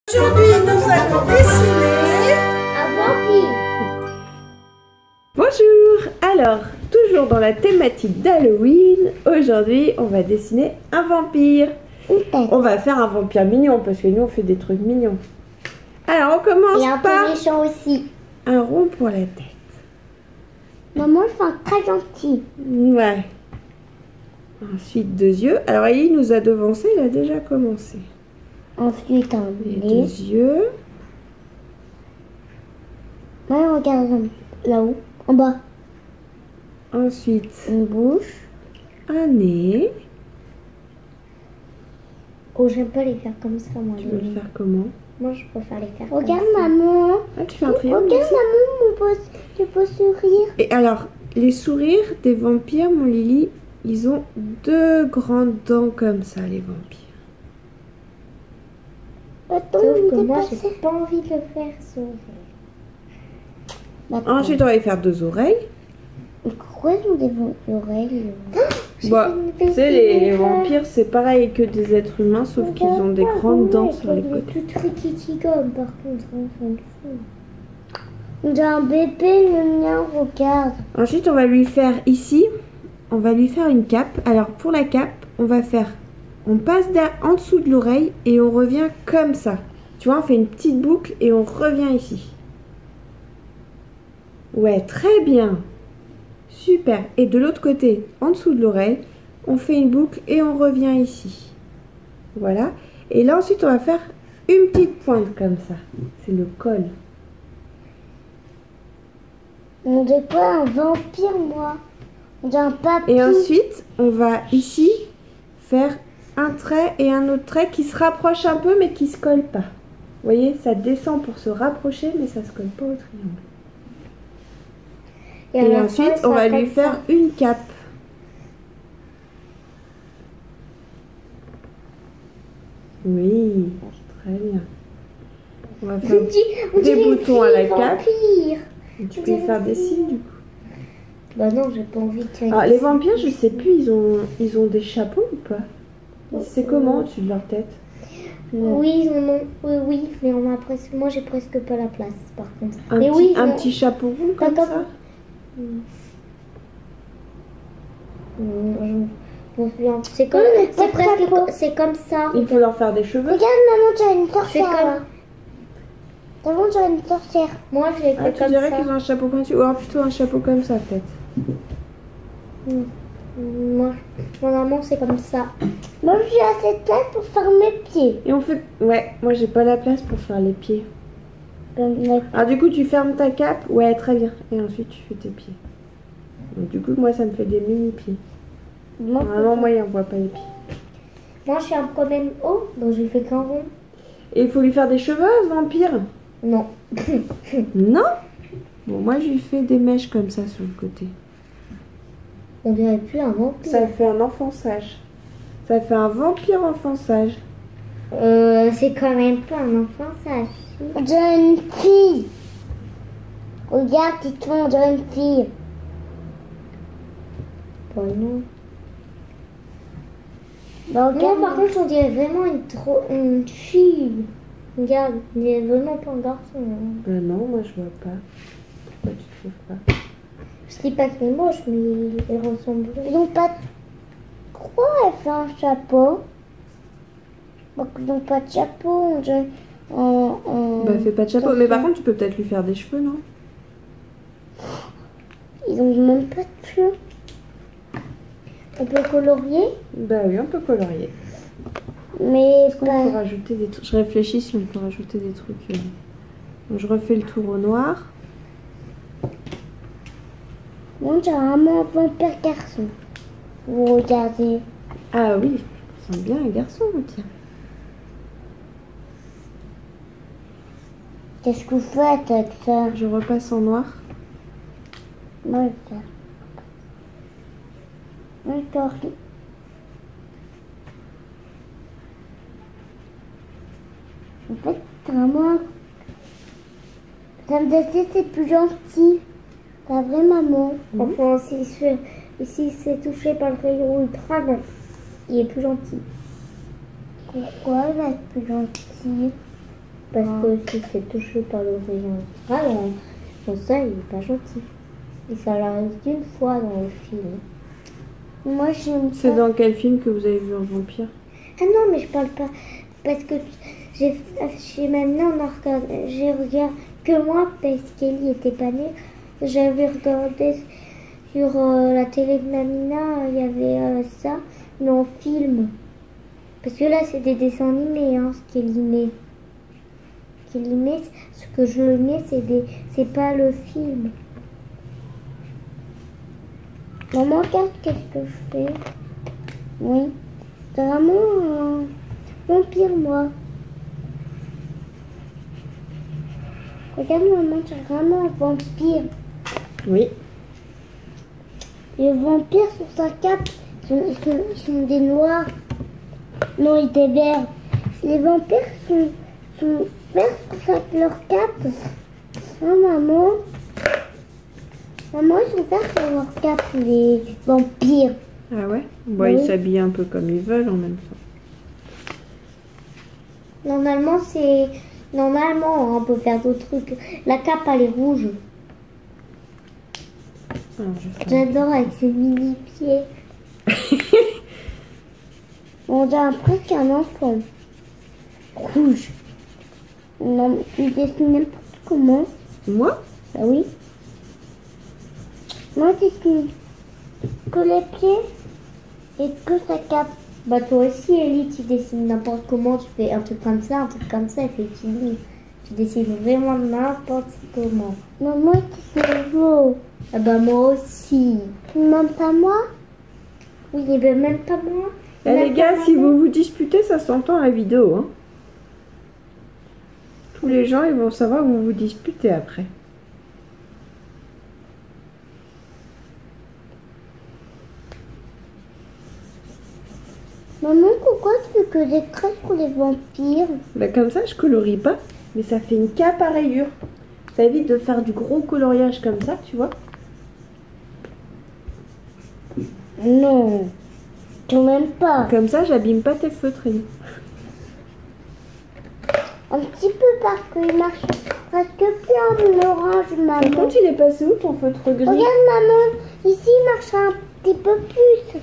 Aujourd'hui, nous allons dessiner un vampire. Bonjour. Alors, toujours dans la thématique d'Halloween, aujourd'hui, on va dessiner un vampire. On va faire un vampire mignon, parce que nous, on fait des trucs mignons. Alors, on commence Et un peu par méchant aussi. un rond pour la tête. Maman, je fais un très gentil. Ouais. Ensuite, deux yeux. Alors, Ellie nous a devancé, il a déjà commencé. Ensuite, un Et nez. deux yeux. Ouais, regarde là-haut, en bas. Ensuite, Une bouche. un nez. Oh, j'aime pas les faire comme ça, moi. Tu veux le faire comment? Moi, je préfère les faire regarde, comme ça. Maman. Ah, tu fais un triangle Regarde, aussi. maman, tu peux sourire. Et alors, les sourires des vampires, mon Lily, ils ont deux grandes dents comme ça, les vampires. Attends, sauf que moi, j'ai pas envie de le faire sourire. Ensuite, on va y faire deux oreilles. Pourquoi ils ont des oreilles? Bah, tu sais, les vampires, c'est pareil que des êtres humains, sauf qu'ils ont des grandes dents sur les côtés. Tout tricky comme par contre, on s'en fout. On dirait un bébé, le mien, regarde. Ensuite, on va lui faire ici, on va lui faire une cape. Alors, pour la cape, on passe en dessous de l'oreille et on revient comme ça. Tu vois, on fait une petite boucle et on revient ici. Ouais, très bien. Super. Et de l'autre côté, en dessous de l'oreille, on fait une boucle et on revient ici. Voilà. Et là, ensuite, on va faire une petite pointe comme ça. C'est le col. On dirait pas un vampire, moi. On dirait un papy. Et ensuite, on va ici faire un trait et un autre trait qui se rapprochent un peu, mais qui se collent pas. Vous voyez, ça descend pour se rapprocher, mais ça se colle pas au triangle. Et ensuite, on va lui faire une cape. Oui, très bien. On va faire des boutons à la cape. Tu peux faire des signes du coup. Bah non, j'ai pas envie de faire. Alors, les vampires, je sais plus, ils ont des chapeaux ou pas? C'est comment au-dessus de leur tête? Oui, ils en ont. Oui, mais on a presque. Moi, j'ai presque pas la place, par contre. Un petit chapeau rond comme ça? C'est comme, c'est comme ça. Il faut leur faire des cheveux. Regarde, maman, tu as une sorcière. Maman, tu as une sorcière. Moi, je l'ai fait comme ça. Tu dirais qu'ils ont un chapeau comme ça, ou alors plutôt un chapeau comme ça, peut-être. Moi, normalement, c'est comme ça. Moi, j'ai assez de place pour faire mes pieds. Et on fait... Ouais, moi, j'ai pas la place pour faire les pieds. Alors, du coup, tu fermes ta cape. Ouais, très bien. Et ensuite, tu fais tes pieds. Donc, du coup, moi, ça me fait des mini-pieds. Normalement, moi, il n'envoie pas les pieds. Moi, je suis un peu même haut, donc je fais qu'un rond. Et il faut lui faire des cheveux, ce vampire? Non. Non? Bon, moi, je lui fais des mèches comme ça sur le côté. On dirait plus un vampire. Ça fait un enfonçage. Ça fait un vampire enfonçage. C'est quand même pas un enfonçage. On dirait une fille. Regarde, dis-toi, on dirait une fille. Bon, non. Bah, regarde, par contre, on dirait vraiment une fille. Regarde, on dirait vraiment pas un garçon. Ben non, moi, je vois pas. Pourquoi tu trouves pas? Je dis pas que c'est moche, mais ils ressemblent. Ils n'ont pas. Pourquoi elle fait un chapeau? Donc, ils n'ont pas de chapeau, on dirait. Bah, fais pas de chapeau. Mais par contre, tu peux peut-être lui faire des cheveux, non? Ils ont même pas de cheveux. On peut colorier? Bah oui, on peut colorier. Mais Est-ce qu'on peut rajouter des trucs? Je réfléchis si on peut rajouter des trucs. Donc, je refais le tour au noir. Moi, j'ai vraiment un vampire garçon. Vous regardez. Ah oui, ça sent bien un garçon, tiens. Qu'est-ce que vous faites avec ça? Je repasse en noir. Moi, ça. D'accord. En fait, vraiment. Ça me dit c'est plus gentil. La vraie maman. Enfin, si c'est touché par le rayon ultra, non. Il est plus gentil. Pourquoi il va être plus gentil? Parce que si c'est touché par le rayon ultraviolet, pour ça, il est pas gentil. Et ça l'arrive d'une fois dans le film. Moi, j'aime C'est pas. dans quel film que vous avez vu un vampire? Ah non, mais je parle pas. Parce que maintenant, j'ai regardé que moi, parce qu'Ellie était pas née. J'avais regardé sur la télé de Mamina, il y avait ça, mais en film. Parce que là, c'est des dessins animés, hein, ce qu'Ellie met. Ce que je mets, c'est pas le film. Maman, regarde qu'est-ce que je fais. Oui. C'est vraiment un vampire, moi. Regarde, maman, c'est vraiment un vampire. Oui. Les vampires sur sa cape, ils sont des noirs. Non, ils étaient verts. Les vampires sont verts sur leur cape. Oh, maman. Maman, ils sont verts sur leur cape, les vampires. Ah ouais? Bon, Oui. ils s'habillent un peu comme ils veulent en même temps. Normalement, on peut faire d'autres trucs. La cape, elle est rouge. Ah, je sais. J'adore avec ses mini-pieds. On dirait presque un enfant. Rouge. Non, tu dessines n'importe comment. Moi? Ah oui. Moi, je dessine que les pieds et que sa cape. Bah toi aussi, Ellie, tu dessines n'importe comment. Tu fais un truc comme ça, effectivement. Tu dessines vraiment n'importe comment. Non, moi, je dessine beau. Ah bah moi aussi. Même pas moi? Oui, et ben même pas moi. Eh, les gars, si vous vous disputez, ça s'entend à la vidéo. Hein. Tous les gens, ils vont savoir où vous vous disputez après. Maman, pourquoi tu fais que des traits sur les vampires? Bah, comme ça, je colorie pas, mais ça fait une cape à rayures. Ça évite de faire du gros coloriage comme ça, tu vois. Non, quand même pas. Comme ça, j'abîme pas tes feutres. Rémi. Un petit peu parce qu'il marche presque plus en orange, Par maman. contre, il est passé où ton feutre gris? Regarde, maman, ici il marche un petit peu plus.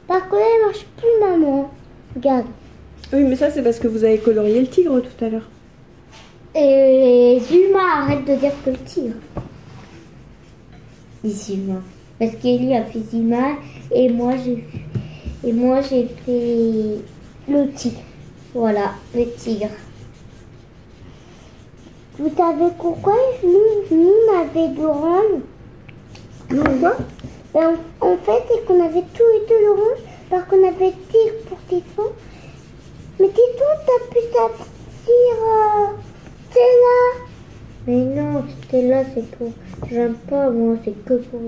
Parce que là, il marche plus, maman. Regarde. Oui, mais ça, c'est parce que vous avez colorié le tigre tout à l'heure. Et Zulma, arrête de dire que le tigre. Zulma. Parce qu'Ellie a fait Zulma et moi j'ai fait le tigre. Voilà, le tigre. Vous savez pourquoi nous on avait d'orange? Pourquoi? Ben, en fait, c'est qu'on avait tout et tout l'orange parce qu'on avait tigre pour Titon. Mais Titon, t'as pu sortir Stella. Mais non, Stella, c'est pour... J'aime pas, moi, c'est que pour...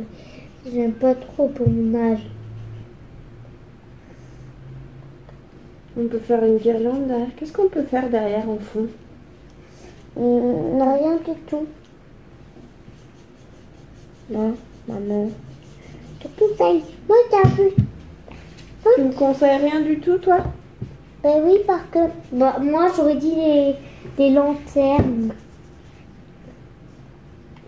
J'aime pas trop pour mon âge. On peut faire une guirlande derrière. Qu'est-ce qu'on peut faire derrière en fond? Rien du tout. Non, maman. Surtout ça, moi, t'as vu. Tu me conseilles rien du tout, toi? Ben oui, parce que... Bah, moi, j'aurais dit des lanternes.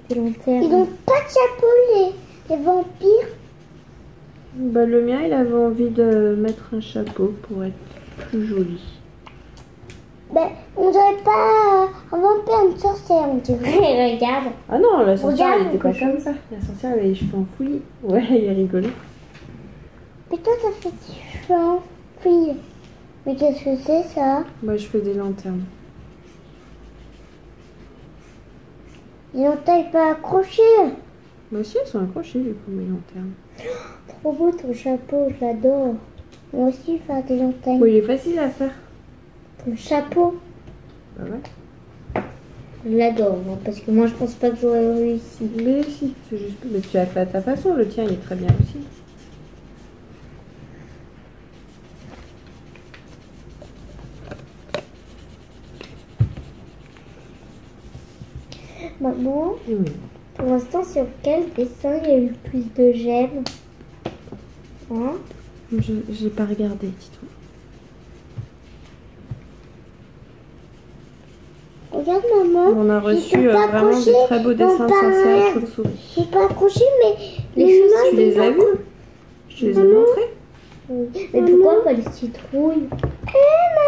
Des lanternes. Ils n'ont pas de chapeau, les vampires. Bah, le mien, il avait envie de mettre un chapeau pour être plus joli. Ben, on dirait pas un vampire, une sorcière, on dirait. Regarde. Ah non, la sorcière, Regarde, elle était pas cochon. comme ça. La sorcière, elle avait les cheveux en fouillis. Ouais, il est rigolo. Mais toi, t'as fait des cheveux en fille. Mais qu'est-ce que c'est, ça? Moi, je fais des lanternes. Ils n'ont pas accroché. Bah si, elles sont accrochées, du coup, mes lanternes. Trop beau ton chapeau, je l'adore. Moi aussi, faire des lanternes. Bon, il est facile à faire. Ton chapeau, Bah ouais. je l'adore, moi, parce que moi, je pense pas que j'aurais réussi. Mais si, c'est juste... Mais tu as fait à ta façon, le tien, il est très bien aussi. Maman, Oui. pour l'instant, sur quel dessin il y a eu le plus de j'aime? Hein? J'ai pas regardé, dis-toi. regarde maman. On a reçu J'ai pas vraiment accroché de très beaux mon dessins de sorcières parrain. chauves-souris. J'ai pas accroché, mais Les choses, Tu les as vus? Je les ai Maman. montrés. Mais pourquoi pas les citrouilles?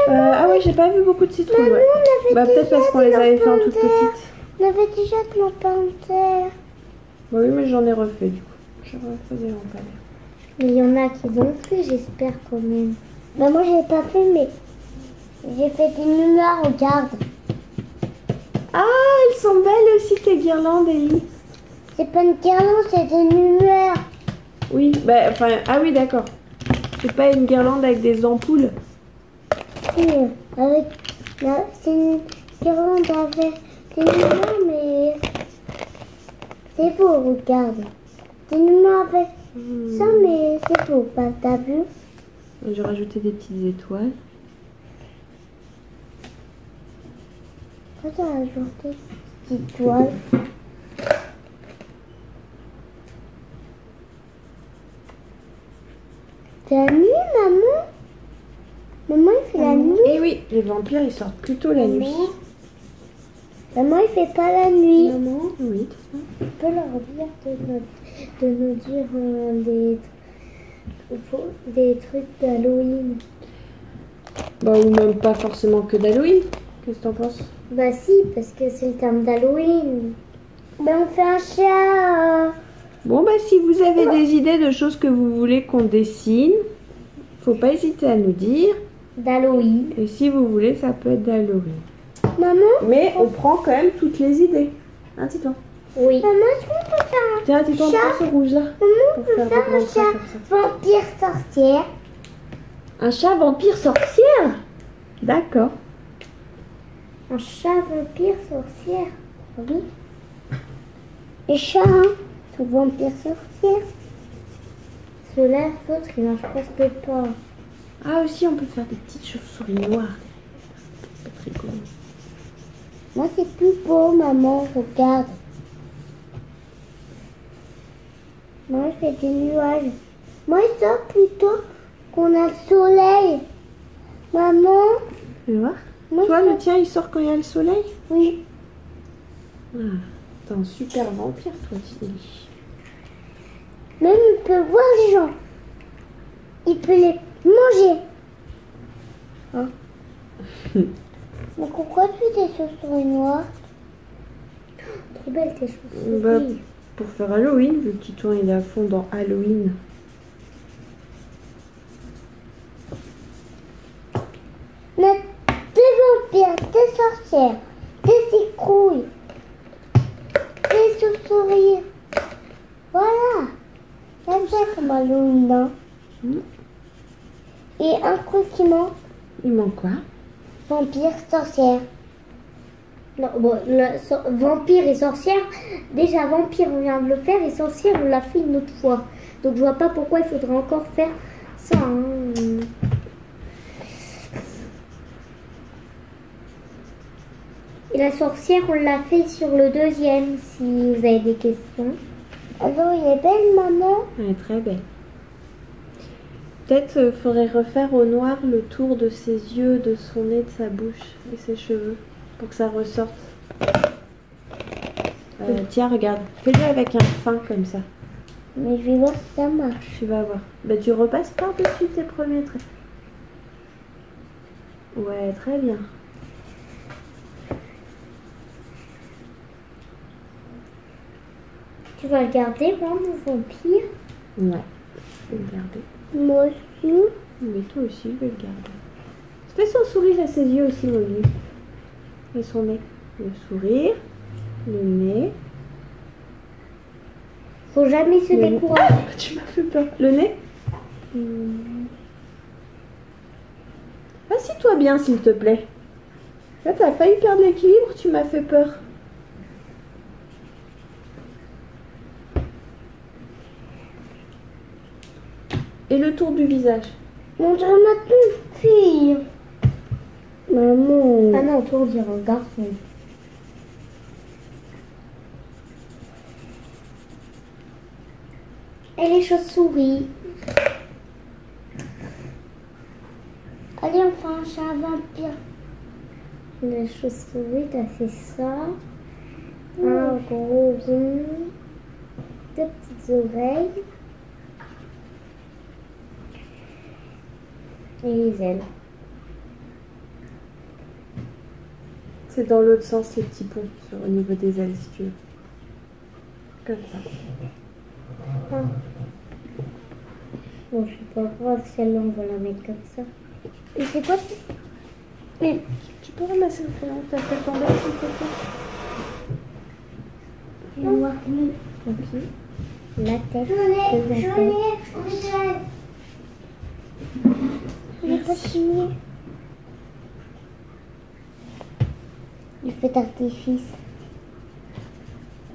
Ah ouais, j'ai pas vu beaucoup de citrouilles. Ouais. Bah peut-être parce qu'on les avait fait en toute petite. On avait déjà de la panthère. Bah oui, mais j'en ai refait du coup. Je refais des lampadaires. Mais il y en a qui l'ont fait, j'espère quand même. Bah moi j'ai pas fait, mais j'ai fait des lumières, regarde. Ah, elles sont belles aussi tes guirlandes, Ellie. C'est pas une guirlande, c'est des lumières. Oui, bah enfin, ah oui, d'accord. C'est pas une guirlande avec des ampoules. Si, avec, là, c'est une guirlande avec des lumières, mais c'est beau, regarde. Des lumières avec ça, mais c'est beau, bah, t'as vu? J'ai rajouté des petites étoiles. Pourquoi t'as ajouté des petites toiles? C'est la nuit, maman? Maman, il fait la nuit? Et oui, les vampires ils sortent plutôt la nuit. Maman, il fait pas la nuit. Maman, Oui. tu peux leur dire de nous dire des trucs d'Halloween. Bah ou même pas forcément que d'Halloween. Qu'est-ce que t'en penses? Bah si, parce que c'est le terme d'Halloween. Ben, on fait un chat. Bon bah si vous avez des idées de choses que vous voulez qu'on dessine, faut pas hésiter à nous dire. D'Halloween. Et si vous voulez, ça peut être d'Halloween. Maman, Mais on prend quand même toutes les idées. Hein, Titon? Oui. maman, est-ce qu'on peut faire un Tiens, Titon, Chat. prends ce rouge là. Maman, on Pour peut faire faire des un grands traits chat comme ça. vampire sorcière. Un chat vampire sorcière? D'accord. Un chat vampire sorcière. Oui. Les chats, hein, sont vampires sorcières. Ceux-là, l'autre, il marche presque pas. Ah aussi, on peut faire des petites chauves-souris noires. C'est très cool. Moi, c'est plus beau, maman, regarde. Moi, je fais des nuages. Moi, je sors plutôt qu'on a le soleil. Maman, Tu veux voir? moi, Toi, je le tien, il sort quand il y a le soleil? oui. Ah, t'es un super vampire, toi, Tilly. Même il peut voir les gens. Il peut les manger. Hein? Mais pourquoi tu fais des chaussures noires? Trop belle tes chaussures. Bah, pour faire Halloween, vu que Titon il est à fond dans Halloween. Mais des vampires, des sorcières, des citrouilles, des chauves-souris. Voilà. C'est ça comme Halloween, hein. Et un truc qui manque, Il manque quoi? vampire, sorcière. Non, bon, vampire et sorcière, déjà vampire on vient de le faire et sorcière on l'a fait une autre fois. Donc je vois pas pourquoi il faudrait encore faire ça. Hein. Et la sorcière on l'a fait sur le deuxième si vous avez des questions. Alors, il est belle, maman. Elle est très belle. Peut-être faudrait refaire au noir le tour de ses yeux, de son nez, de sa bouche et ses cheveux pour que ça ressorte. Tiens, regarde, fais-le avec un fin comme ça. Mais je vais voir si ça marche. Tu vas voir. Bah, tu repasses par-dessus tes premiers traits. Ouais, très bien. Tu vas le garder, moi, mon vampire? Ouais, je vais le garder. Moi aussi. Mais toi aussi, je vais le garder. Fais son sourire et ses yeux aussi, Molly. Et son nez. Le sourire, le nez. Faut jamais se Le- décourager. Tu m'as fait peur. Le nez. Assis-toi bien, s'il te plaît. Là, t'as failli perdre l'équilibre, tu m'as fait peur. Et le tour du visage. Montre-moi ton fille. Maman. Ah non, toi on dirait un garçon. Et les chauves-souris. Allez, on fait un chat vampire. La chauve-souris, t'as fait ça. Un gros rond. 2 petites oreilles. Et les ailes. C'est dans l'autre sens les petits ponts au niveau des ailes si tu veux. Comme ça. Ah. Bon, c'est pas grave, celle-là on va la mettre comme ça. Et c'est quoi ça? Mais tu peux ramasser le crayon, t'as fait tomber s'il te plaît. Ok. La tête. J'ai pas fini. Le feu d'artifice.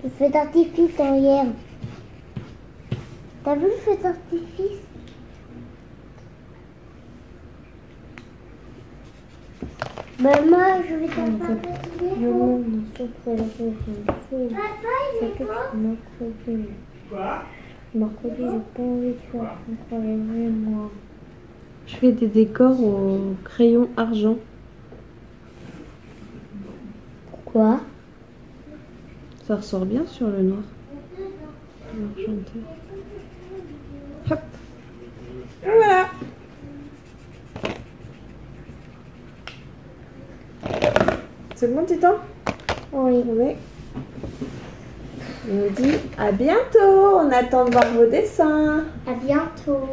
Le feu d'artifice derrière. T'as vu le feu d'artifice? Maman, je vais t'en parler. Non, non, sauf que la rose, c'est que mercredi. Mercredi, j'ai pas envie de faire incroyable, moi. Je fais des décors au crayon argent. Pourquoi? Ça ressort bien sur le noir. L'argenté. Hop. Voilà. C'est bon, Titan? Oui. Oui. On dit à bientôt. On attend de voir vos dessins. À bientôt.